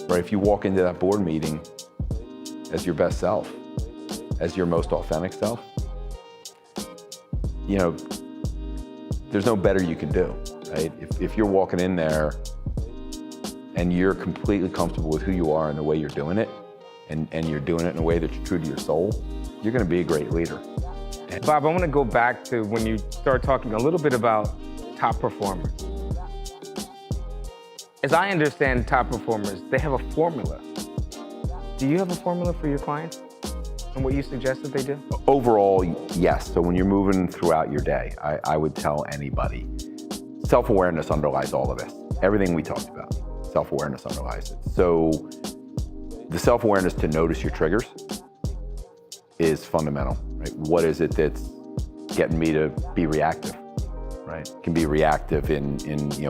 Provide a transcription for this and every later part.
Right, if you walk into that board meeting as your best self, as your most authentic self, you know, there's no better you can do, right? If you're walking in there and you're completely comfortable with who you are and the way you're doing it, and you're doing it in a way that's true to your soul, you're gonna be a great leader. Bob, I want to go back to when you start talking a little bit about top performers. As I understand top performers, they have a formula. Do you have a formula for your clients and what you suggest that they do? Overall, yes. So when you're moving throughout your day, I would tell anybody, self-awareness underlies all of this. Everything we talked about, self-awareness underlies it. So the self-awareness to notice your triggers is fundamental, right? What is it that's getting me to be reactive, right? It can be reactive in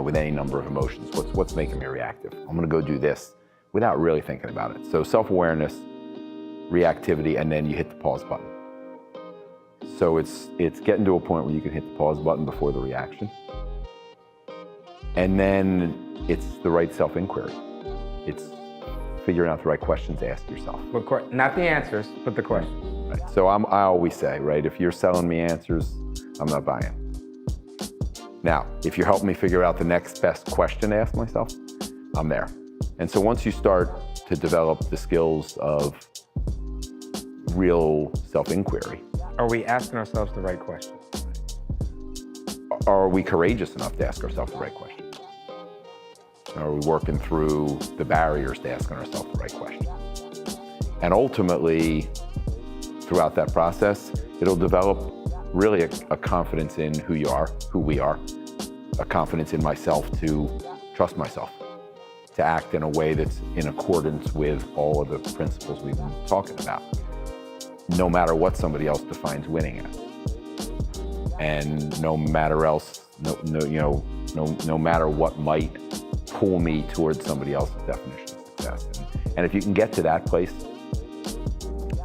with any number of emotions. What's making me reactive? I'm gonna go do this without really thinking about it. So self-awareness, reactivity, and then you hit the pause button. So it's getting to a point where you can hit the pause button before the reaction. And then it's the right self-inquiry. It's figuring out the right questions to ask yourself. Not the answers, but the questions. Right. So I always say, right, if you're selling me answers, I'm not buying. Now, if you're helping me figure out the next best question to ask myself, I'm there. And so once you start to develop the skills of real self-inquiry. Are we asking ourselves the right questions? Are we courageous enough to ask ourselves the right questions? Are we working through the barriers to asking ourselves the right questions? And ultimately, throughout that process, it'll develop really a confidence in who you are, who we are, a confidence in myself to trust myself, to act in a way that's in accordance with all of the principles we've been talking about, no matter what somebody else defines winning as. And no matter what might pull me towards somebody else's definition of success. And if you can get to that place,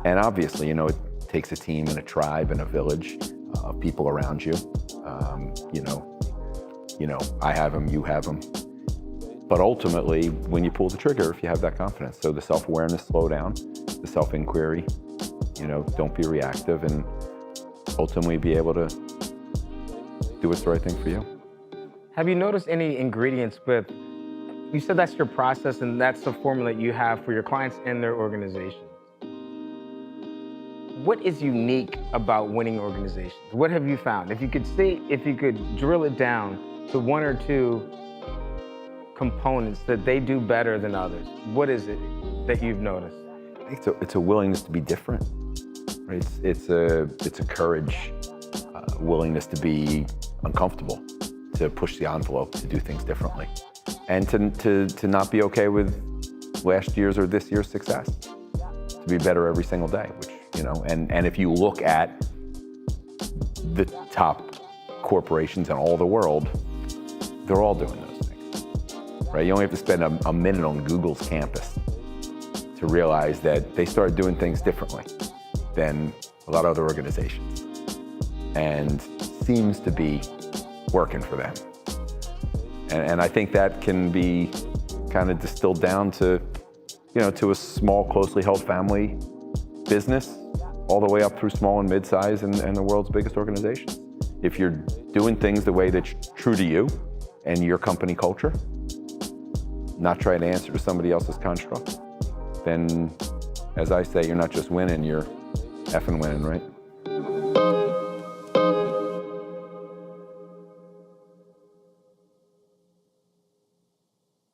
and obviously, it takes a team and a tribe and a village of people around you. I have them, you have them. But ultimately, when you pull the trigger, if you have that confidence, so the self-awareness, slow down, the self-inquiry, don't be reactive, and ultimately be able to do what's the right thing for you. Have you noticed any ingredients you said that's your process and that's the formula you have for your clients and their organizations. What is unique about winning organizations? What have you found? If you could drill it down to one or two components that they do better than others, what is it that you've noticed? I think it's a willingness to be different. Right? It's a courage, willingness to be uncomfortable, to push the envelope, to do things differently, and to not be okay with last year's or this year's success, to be better every single day, which, and if you look at the top corporations in all the world, they're all doing those things, right? You only have to spend a minute on Google's campus to realize that they started doing things differently than a lot of other organizations, and seems to be working for them. And I think that can be kind of distilled down to, to a small, closely held family business, all the way up through small and mid-size and the world's biggest organizations. If you're doing things the way that's true to you and your company culture, not trying to answer to somebody else's construct, then, as I say, you're not just winning, you're effing winning, right?